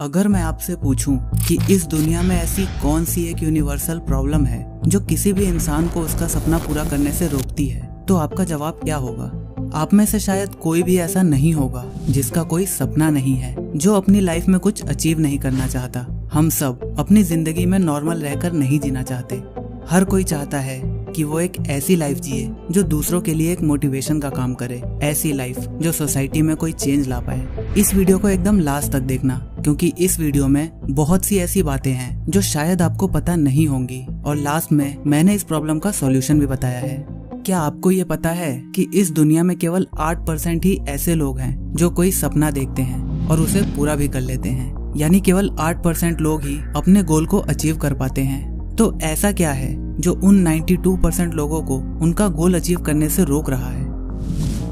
अगर मैं आपसे पूछूं कि इस दुनिया में ऐसी कौन सी एक यूनिवर्सल प्रॉब्लम है जो किसी भी इंसान को उसका सपना पूरा करने से रोकती है, तो आपका जवाब क्या होगा? आप में से शायद कोई भी ऐसा नहीं होगा जिसका कोई सपना नहीं है, जो अपनी लाइफ में कुछ अचीव नहीं करना चाहता। हम सब अपनी जिंदगी में नॉर्मल रहकर नहीं जीना चाहते। हर कोई चाहता है कि वो एक ऐसी लाइफ जिए जो दूसरों के लिए एक मोटिवेशन का काम करे, ऐसी लाइफ जो सोसाइटी में कोई चेंज ला पाए। इस वीडियो को एकदम लास्ट तक देखना, क्योंकि इस वीडियो में बहुत सी ऐसी बातें हैं जो शायद आपको पता नहीं होंगी, और लास्ट में मैंने इस प्रॉब्लम का सॉल्यूशन भी बताया है। क्या आपको ये पता है कि इस दुनिया में केवल 8% ही ऐसे लोग हैं जो कोई सपना देखते हैं और उसे पूरा भी कर लेते हैं? यानी केवल 8% लोग ही अपने गोल को अचीव कर पाते हैं। तो ऐसा क्या है जो उन 92% लोगों को उनका गोल अचीव करने से रोक रहा है?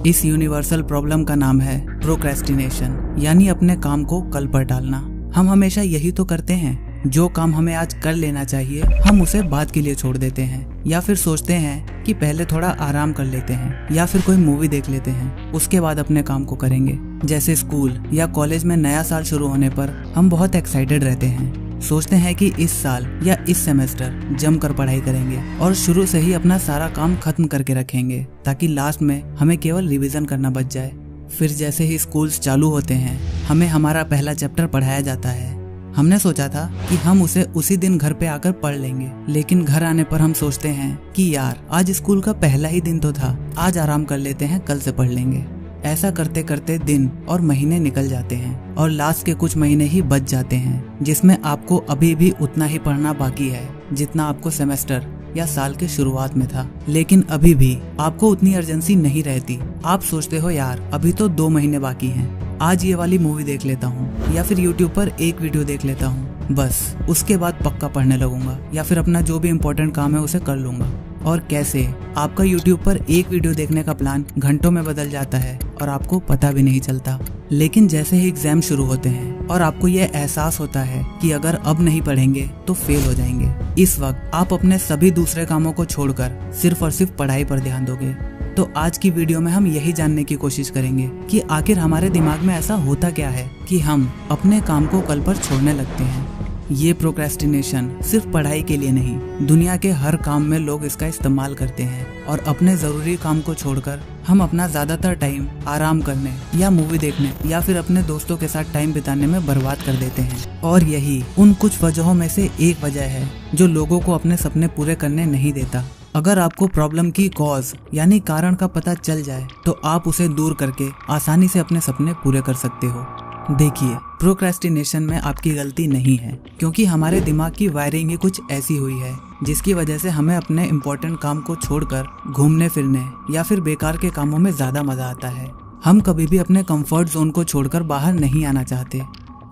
इस यूनिवर्सल प्रॉब्लम का नाम है प्रोक्रेस्टिनेशन, यानी अपने काम को कल पर टालना। हम हमेशा यही तो करते हैं, जो काम हमें आज कर लेना चाहिए हम उसे बाद के लिए छोड़ देते हैं, या फिर सोचते हैं कि पहले थोड़ा आराम कर लेते हैं, या फिर कोई मूवी देख लेते हैं, उसके बाद अपने काम को करेंगे। जैसे स्कूल या कॉलेज में नया साल शुरू होने पर हम बहुत एक्साइटेड रहते हैं, सोचते हैं कि इस साल या इस सेमेस्टर जमकर पढ़ाई करेंगे और शुरू से ही अपना सारा काम खत्म करके रखेंगे, ताकि लास्ट में हमें केवल रिवीजन करना बच जाए। फिर जैसे ही स्कूल्स चालू होते हैं, हमें हमारा पहला चैप्टर पढ़ाया जाता है। हमने सोचा था कि हम उसे उसी दिन घर पे आकर पढ़ लेंगे, लेकिन घर आने पर हम सोचते हैं कि यार आज स्कूल का पहला ही दिन तो था, आज आराम कर लेते हैं, कल से पढ़ लेंगे। ऐसा करते करते दिन और महीने निकल जाते हैं और लास्ट के कुछ महीने ही बच जाते हैं, जिसमें आपको अभी भी उतना ही पढ़ना बाकी है जितना आपको सेमेस्टर या साल के शुरुआत में था। लेकिन अभी भी आपको उतनी अर्जेंसी नहीं रहती। आप सोचते हो यार अभी तो 2 महीने बाकी हैं, आज ये वाली मूवी देख लेता हूँ या फिर यूट्यूब पर एक वीडियो देख लेता हूँ, बस उसके बाद पक्का पढ़ने लगूंगा या फिर अपना जो भी इम्पोर्टेंट काम है उसे कर लूंगा। और कैसे आपका YouTube पर एक वीडियो देखने का प्लान घंटों में बदल जाता है और आपको पता भी नहीं चलता। लेकिन जैसे ही एग्जाम शुरू होते हैं और आपको ये एहसास होता है कि अगर अब नहीं पढ़ेंगे तो फेल हो जाएंगे, इस वक्त आप अपने सभी दूसरे कामों को छोड़कर सिर्फ और सिर्फ पढ़ाई पर ध्यान दोगे। तो आज की वीडियो में हम यही जानने की कोशिश करेंगे कि आखिर हमारे दिमाग में ऐसा होता क्या है कि हम अपने काम को कल पर छोड़ने लगते हैं। ये प्रोक्रेस्टिनेशन सिर्फ पढ़ाई के लिए नहीं, दुनिया के हर काम में लोग इसका इस्तेमाल करते हैं, और अपने जरूरी काम को छोड़कर हम अपना ज्यादातर टाइम आराम करने या मूवी देखने या फिर अपने दोस्तों के साथ टाइम बिताने में बर्बाद कर देते हैं। और यही उन कुछ वजहों में से एक वजह है जो लोगों को अपने सपने पूरे करने नहीं देता। अगर आपको प्रॉब्लम की कॉज यानी कारण का पता चल जाए तो आप उसे दूर करके आसानी से अपने सपने पूरे कर सकते हो। देखिए, प्रोक्रेस्टिनेशन में आपकी गलती नहीं है, क्योंकि हमारे दिमाग की वायरिंग ही कुछ ऐसी हुई है जिसकी वजह से हमें अपने इम्पोर्टेंट काम को छोड़कर घूमने फिरने या फिर बेकार के कामों में ज्यादा मजा आता है। हम कभी भी अपने कंफर्ट जोन को छोड़कर बाहर नहीं आना चाहते।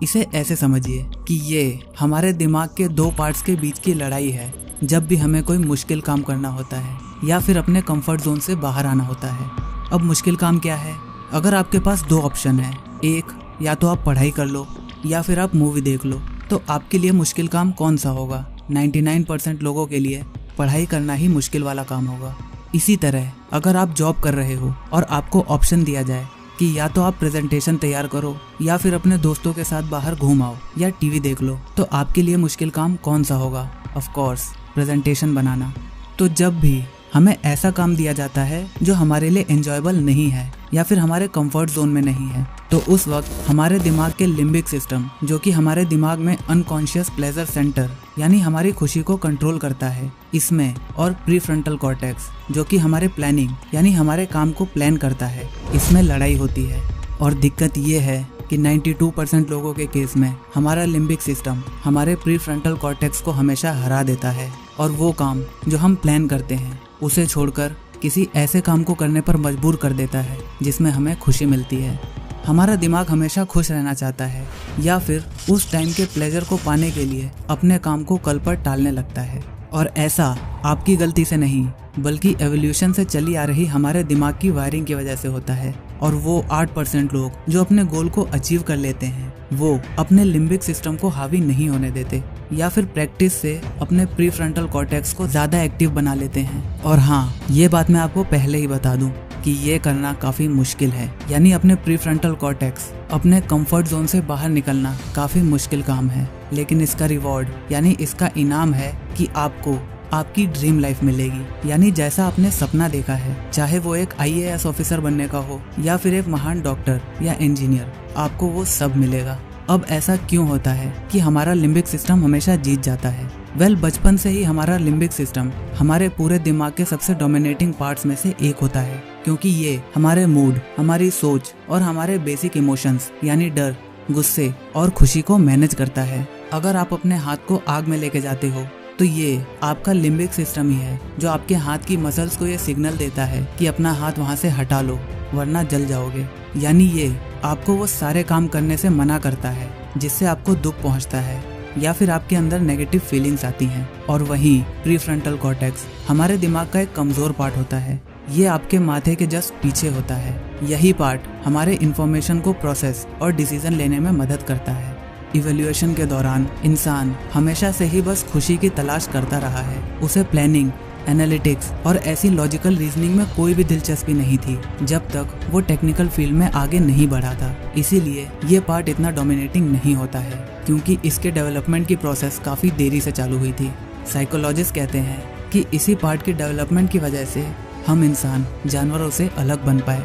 इसे ऐसे समझिए कि ये हमारे दिमाग के 2 पार्ट्स के बीच की लड़ाई है। जब भी हमें कोई मुश्किल काम करना होता है या फिर अपने कंफर्ट जोन से बाहर आना होता है। अब मुश्किल काम क्या है? अगर आपके पास 2 ऑप्शन है, एक या तो आप पढ़ाई कर लो या फिर आप मूवी देख लो, तो आपके लिए मुश्किल काम कौन सा होगा? 99% लोगों के लिए पढ़ाई करना ही मुश्किल वाला काम होगा। इसी तरह अगर आप जॉब कर रहे हो और आपको ऑप्शन दिया जाए कि या तो आप प्रेजेंटेशन तैयार करो या फिर अपने दोस्तों के साथ बाहर घूम आओ या टीवी देख लो, तो आपके लिए मुश्किल काम कौन सा होगा? ऑफ कोर्स प्रेजेंटेशन बनाना। तो जब भी हमें ऐसा काम दिया जाता है जो हमारे लिए एंजॉयबल नहीं है या फिर हमारे कंफर्ट जोन में नहीं है, तो उस वक्त हमारे दिमाग के लिम्बिक सिस्टम, जो कि हमारे दिमाग में अनकॉन्शियस प्लेजर सेंटर यानी हमारी खुशी को कंट्रोल करता है, इसमें, और प्रीफ्रंटल कॉर्टेक्स, जो कि हमारे प्लानिंग यानी हमारे काम को प्लान करता है, इसमें लड़ाई होती है। और दिक्कत ये है कि 92% लोगों के केस में हमारा लिम्बिक सिस्टम हमारे प्रीफ्रंटल कॉर्टेक्स को हमेशा हरा देता है, और वो काम जो हम प्लान करते हैं उसे छोड़कर किसी ऐसे काम को करने पर मजबूर कर देता है जिसमें हमें खुशी मिलती है। हमारा दिमाग हमेशा खुश रहना चाहता है या फिर उस टाइम के प्लेजर को पाने के लिए अपने काम को कल पर टालने लगता है। और ऐसा आपकी गलती से नहीं, बल्कि एवोल्यूशन से चली आ रही हमारे दिमाग की वायरिंग की वजह से होता है। और वो 8% लोग जो अपने गोल को अचीव कर लेते हैं, वो अपने लिम्बिक सिस्टम को हावी नहीं होने देते या फिर प्रैक्टिस से अपने प्रीफ्रंटल कॉर्टेक्स को ज्यादा एक्टिव बना लेते हैं। और हाँ, ये बात मैं आपको पहले ही बता दूं कि ये करना काफी मुश्किल है, यानी अपने प्रीफ्रंटल कॉर्टेक्स, अपने कंफर्ट जोन से बाहर निकलना काफी मुश्किल काम है। लेकिन इसका रिवॉर्ड यानी इसका इनाम है कि आपको आपकी ड्रीम लाइफ मिलेगी, यानी जैसा आपने सपना देखा है, चाहे वो एक IAS ऑफिसर बनने का हो या फिर एक महान डॉक्टर या इंजीनियर, आपको वो सब मिलेगा। अब ऐसा क्यों होता है कि हमारा लिम्बिक सिस्टम हमेशा जीत जाता है? बचपन से ही हमारा लिम्बिक सिस्टम हमारे पूरे दिमाग के सबसे डोमिनेटिंग पार्ट्स में से एक होता है, क्योंकि ये हमारे मूड, हमारी सोच और हमारे बेसिक इमोशंस यानी डर, गुस्से और खुशी को मैनेज करता है। अगर आप अपने हाथ को आग में लेके जाते हो तो ये आपका लिम्बिक सिस्टम ही है जो आपके हाथ की मसल्स को ये सिग्नल देता है कि अपना हाथ वहाँ से हटा लो वरना जल जाओगे। यानी ये आपको वो सारे काम करने से मना करता है जिससे आपको दुख पहुँचता है या फिर आपके अंदर नेगेटिव फीलिंग्स आती हैं। और वहीं प्रीफ्रंटल कॉर्टेक्स हमारे दिमाग का एक कमजोर पार्ट होता है। ये आपके माथे के जस्ट पीछे होता है। यही पार्ट हमारे इंफॉर्मेशन को प्रोसेस और डिसीजन लेने में मदद करता है। इवैल्यूएशन के दौरान इंसान हमेशा से ही बस खुशी की तलाश करता रहा है। उसे प्लानिंग, एनालिटिक्स और ऐसी लॉजिकल रीजनिंग में कोई भी दिलचस्पी नहीं थी जब तक वो टेक्निकल फील्ड में आगे नहीं बढ़ा था। इसीलिए ये पार्ट इतना डोमिनेटिंग नहीं होता है क्योंकि इसके डेवलपमेंट की प्रोसेस काफ़ी देरी से चालू हुई थी। साइकोलॉजिस्ट कहते हैं कि इसी पार्ट की डेवलपमेंट की वजह से हम इंसान जानवरों से अलग बन पाए।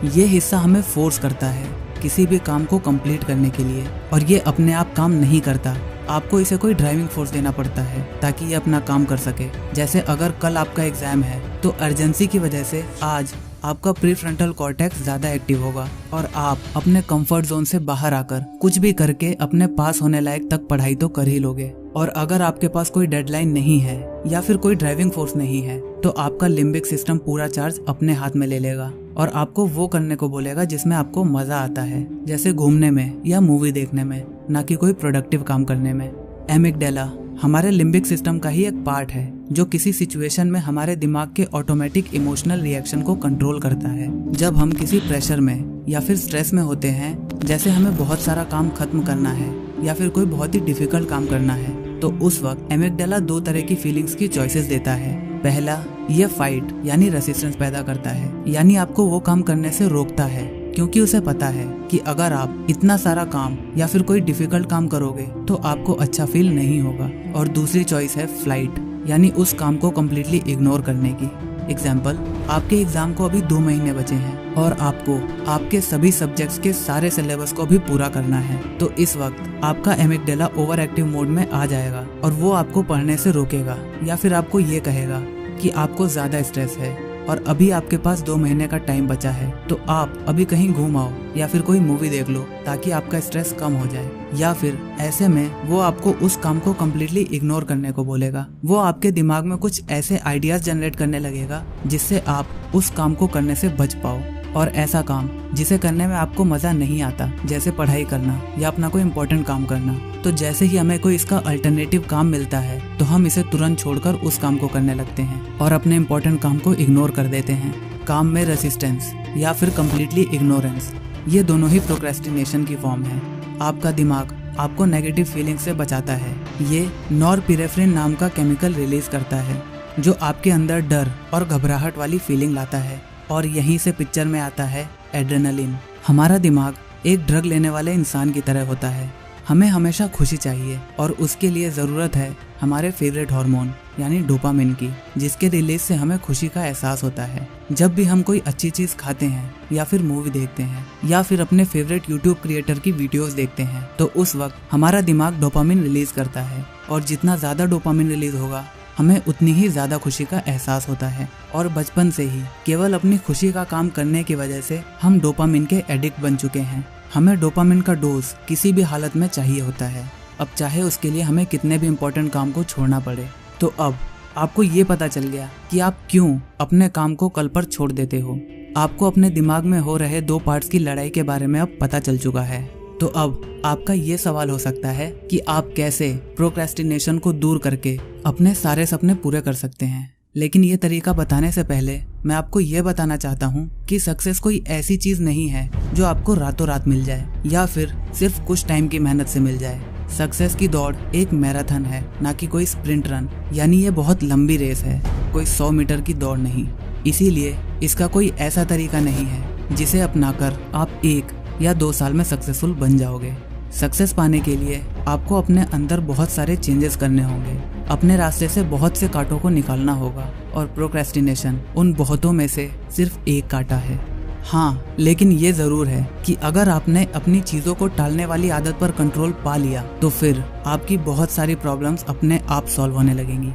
ये हिस्सा हमें फोर्स करता है किसी भी काम को कंप्लीट करने के लिए, और ये अपने आप काम नहीं करता। आपको इसे कोई ड्राइविंग फोर्स देना पड़ता है ताकि ये अपना काम कर सके। जैसे अगर कल आपका एग्जाम है तो अर्जेंसी की वजह से आज आपका प्रीफ्रंटल कॉर्टेक्स ज्यादा एक्टिव होगा और आप अपने कंफर्ट जोन से बाहर आकर कुछ भी करके अपने पास होने लायक तक पढ़ाई तो कर ही लोगे। और अगर आपके पास कोई डेडलाइन नहीं है या फिर कोई ड्राइविंग फोर्स नहीं है तो आपका लिम्बिक सिस्टम पूरा चार्ज अपने हाथ में ले लेगा और आपको वो करने को बोलेगा जिसमें आपको मजा आता है, जैसे घूमने में या मूवी देखने में, ना कि कोई प्रोडक्टिव काम करने में। एमिगडाला हमारे लिम्बिक सिस्टम का ही एक पार्ट है जो किसी सिचुएशन में हमारे दिमाग के ऑटोमेटिक इमोशनल रिएक्शन को कंट्रोल करता है। जब हम किसी प्रेशर में या फिर स्ट्रेस में होते हैं, जैसे हमें बहुत सारा काम खत्म करना है या फिर कोई बहुत ही डिफिकल्ट काम करना है, तो उस वक्त एमिगडाला दो तरह की फीलिंग्स की चॉइसेस देता है। पहला, ये फाइट यानी रेसिस्टेंस पैदा करता है, यानी आपको वो काम करने से रोकता है क्योंकि उसे पता है कि अगर आप इतना सारा काम या फिर कोई डिफिकल्ट काम करोगे तो आपको अच्छा फील नहीं होगा। और दूसरी चॉइस है फ्लाइट, यानी उस काम को कम्प्लीटली इग्नोर करने की। एग्जाम्पल, आपके एग्जाम को अभी 2 महीने बचे हैं और आपको आपके सभी सब्जेक्ट्स के सारे सिलेबस को भी पूरा करना है, तो इस वक्त आपका एमिगडाला ओवर एक्टिव मोड में आ जाएगा और वो आपको पढ़ने से रोकेगा या फिर आपको ये कहेगा कि आपको ज्यादा स्ट्रेस है और अभी आपके पास 2 महीने का टाइम बचा है, तो आप अभी कहीं घूम आओ या फिर कोई मूवी देख लो ताकि आपका स्ट्रेस कम हो जाए। या फिर ऐसे में वो आपको उस काम को कम्प्लीटली इग्नोर करने को बोलेगा। वो आपके दिमाग में कुछ ऐसे आइडियाज जनरेट करने लगेगा जिससे आप उस काम को करने से बच पाओ। और ऐसा काम जिसे करने में आपको मजा नहीं आता, जैसे पढ़ाई करना या अपना कोई इम्पोर्टेंट काम करना, तो जैसे ही हमें कोई इसका अल्टरनेटिव काम मिलता है तो हम इसे तुरंत छोड़कर उस काम को करने लगते हैं और अपने इम्पोर्टेंट काम को इग्नोर कर देते हैं। काम में रेसिस्टेंस या फिर कम्प्लीटली इग्नोरेंस, ये दोनों ही प्रोक्रेस्टिनेशन की फॉर्म है। आपका दिमाग आपको नेगेटिव फीलिंग से बचाता है। ये नॉरपिनेफ्रिन नाम का केमिकल रिलीज करता है जो आपके अंदर डर और घबराहट वाली फीलिंग लाता है, और यहीं से पिक्चर में आता है एड्रेनलिन। हमारा दिमाग एक ड्रग लेने वाले इंसान की तरह होता है। हमें हमेशा खुशी चाहिए और उसके लिए ज़रूरत है हमारे फेवरेट हार्मोन यानी डोपामिन की, जिसके रिलीज से हमें खुशी का एहसास होता है। जब भी हम कोई अच्छी चीज़ खाते हैं या फिर मूवी देखते हैं या फिर अपने फेवरेट यूट्यूब क्रिएटर की वीडियोस देखते हैं, तो उस वक्त हमारा दिमाग डोपामिन रिलीज करता है, और जितना ज़्यादा डोपामिन रिलीज होगा हमें उतनी ही ज़्यादा खुशी का एहसास होता है। और बचपन से ही केवल अपनी खुशी का काम करने की वजह से हम डोपामिन के एडिक्ट बन चुके हैं। हमें डोपामिन का डोज किसी भी हालत में चाहिए होता है, अब चाहे उसके लिए हमें कितने भी इम्पोर्टेंट काम को छोड़ना पड़े। तो अब आपको ये पता चल गया कि आप क्यों अपने काम को कल पर छोड़ देते हो। आपको अपने दिमाग में हो रहे 2 पार्ट्स की लड़ाई के बारे में अब पता चल चुका है। तो अब आपका ये सवाल हो सकता है कि आप कैसे प्रोक्रेस्टिनेशन को दूर करके अपने सारे सपने पूरे कर सकते हैं। लेकिन ये तरीका बताने से पहले मैं आपको ये बताना चाहता हूँ कि सक्सेस कोई ऐसी चीज नहीं है जो आपको रातों रात मिल जाए या फिर सिर्फ कुछ टाइम की मेहनत से मिल जाए। सक्सेस की दौड़ एक मैराथन है, ना कि कोई स्प्रिंट रन, यानी ये बहुत लंबी रेस है, कोई 100 मीटर की दौड़ नहीं। इसीलिए इसका कोई ऐसा तरीका नहीं है जिसे अपनाकर आप 1 या 2 साल में सक्सेसफुल बन जाओगे। सक्सेस पाने के लिए आपको अपने अंदर बहुत सारे चेंजेस करने होंगे, अपने रास्ते से बहुत से कांटों को निकालना होगा और प्रोक्रेस्टिनेशन उन बहुतों में से सिर्फ एक कांटा है। हाँ, लेकिन ये जरूर है कि अगर आपने अपनी चीजों को टालने वाली आदत पर कंट्रोल पा लिया तो फिर आपकी बहुत सारी प्रॉब्लम्स अपने आप सॉल्व होने लगेंगी।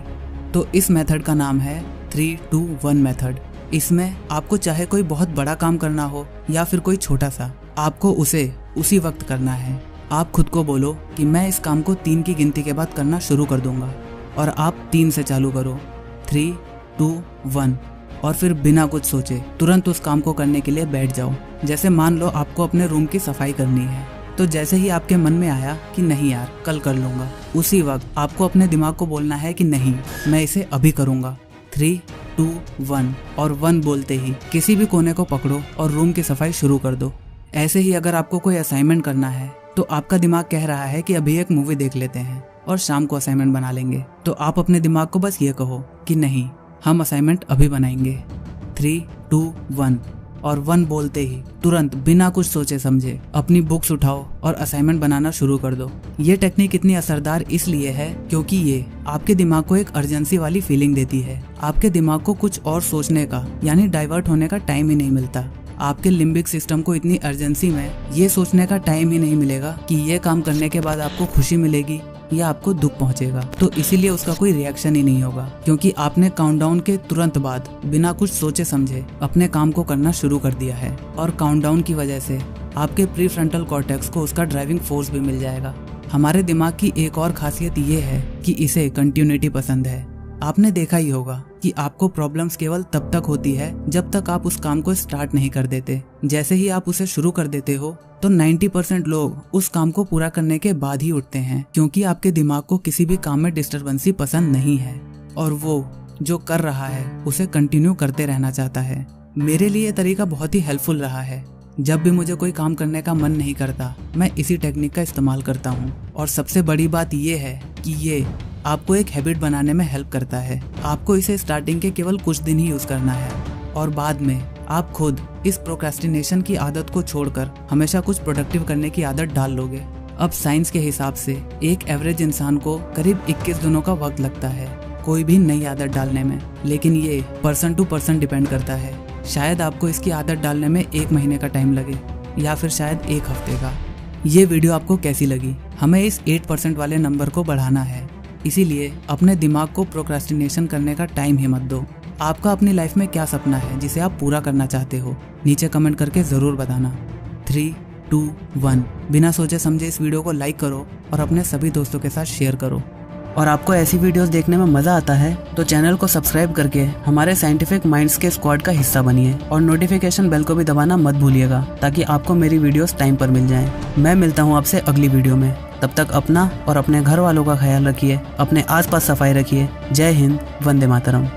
तो इस मेथड का नाम है 3-2-1 मेथड। इसमें आपको चाहे कोई बहुत बड़ा काम करना हो या फिर कोई छोटा सा, आपको उसे उसी वक्त करना है। आप खुद को बोलो कि मैं इस काम को 3 की गिनती के बाद करना शुरू कर दूंगा और आप 3 से चालू करो, 3, 2, 1, और फिर बिना कुछ सोचे तुरंत उस काम को करने के लिए बैठ जाओ। जैसे मान लो आपको अपने रूम की सफाई करनी है, तो जैसे ही आपके मन में आया कि नहीं यार कल कर लूंगा, उसी वक्त आपको अपने दिमाग को बोलना है कि नहीं, मैं इसे अभी करूंगा। 3, 2, 1 और 1 बोलते ही किसी भी कोने को पकड़ो और रूम की सफाई शुरू कर दो। ऐसे ही अगर आपको कोई असाइनमेंट करना है तो आपका दिमाग कह रहा है कि अभी एक मूवी देख लेते हैं और शाम को असाइनमेंट बना लेंगे, तो आप अपने दिमाग को बस ये कहो कि नहीं, हम असाइनमेंट अभी बनाएंगे। 3, 2, 1 और 1 बोलते ही तुरंत बिना कुछ सोचे समझे अपनी बुक्स उठाओ और असाइनमेंट बनाना शुरू कर दो। ये टेक्निक इतनी असरदार इसलिए है क्योंकि ये आपके दिमाग को एक अर्जेंसी वाली फीलिंग देती है। आपके दिमाग को कुछ और सोचने का यानी डाइवर्ट होने का टाइम ही नहीं मिलता। आपके लिम्बिक सिस्टम को इतनी अर्जेंसी में ये सोचने का टाइम ही नहीं मिलेगा कि ये काम करने के बाद आपको खुशी मिलेगी या आपको दुख पहुंचेगा, तो इसीलिए उसका कोई रिएक्शन ही नहीं होगा क्योंकि आपने काउंटडाउन के तुरंत बाद बिना कुछ सोचे समझे अपने काम को करना शुरू कर दिया है। और काउंटडाउन की वजह से आपके प्रीफ्रंटल कॉर्टेक्स को उसका ड्राइविंग फोर्स भी मिल जाएगा। हमारे दिमाग की एक और खासियत ये है कि इसे कंटिन्यूटी पसंद है। आपने देखा ही होगा कि आपको प्रॉब्लम्स केवल तब तक होती है जब तक आप उस काम को स्टार्ट नहीं कर देते। जैसे ही आप उसे शुरू कर देते हो तो 90% लोग उस काम को पूरा करने के बाद ही उठते हैं, क्योंकि आपके दिमाग को किसी भी काम में डिस्टर्बेंसी पसंद नहीं है और वो जो कर रहा है उसे कंटिन्यू करते रहना चाहता है। मेरे लिए ये तरीका बहुत ही हेल्पफुल रहा है। जब भी मुझे कोई काम करने का मन नहीं करता, मैं इसी टेक्निक का इस्तेमाल करता हूँ। और सबसे बड़ी बात ये है कि ये आपको एक हैबिट बनाने में हेल्प करता है। आपको इसे स्टार्टिंग के केवल कुछ दिन ही यूज करना है और बाद में आप खुद इस प्रोक्रेस्टिनेशन की आदत को छोड़कर हमेशा कुछ प्रोडक्टिव करने की आदत डाल लोगे। अब साइंस के हिसाब से एक एवरेज इंसान को करीब 21 दिनों का वक्त लगता है कोई भी नई आदत डालने में, लेकिन ये पर्सन टू पर्सन डिपेंड करता है। शायद आपको इसकी आदत डालने में 1 महीने का टाइम लगे या फिर शायद 1 हफ्ते का। ये वीडियो आपको कैसी लगी? हमें इस 8% वाले नंबर को बढ़ाना है, इसीलिए अपने दिमाग को प्रोक्रेस्टिनेशन करने का टाइम ही मत दो। आपका अपनी लाइफ में क्या सपना है जिसे आप पूरा करना चाहते हो? नीचे कमेंट करके जरूर बताना। 3, 2, 1 बिना सोचे समझे इस वीडियो को लाइक करो और अपने सभी दोस्तों के साथ शेयर करो। और आपको ऐसी वीडियोस देखने में मजा आता है तो चैनल को सब्सक्राइब करके हमारे साइंटिफिक माइंड्स के स्क्वाड का हिस्सा बनिए और नोटिफिकेशन बेल को भी दबाना मत भूलिएगा ताकि आपको मेरी वीडियोस टाइम पर मिल जाएं। मैं मिलता हूं आपसे अगली वीडियो में। तब तक अपना और अपने घर वालों का ख्याल रखिए, अपने आसपास सफाई रखिए। जय हिंद, वंदे मातरम।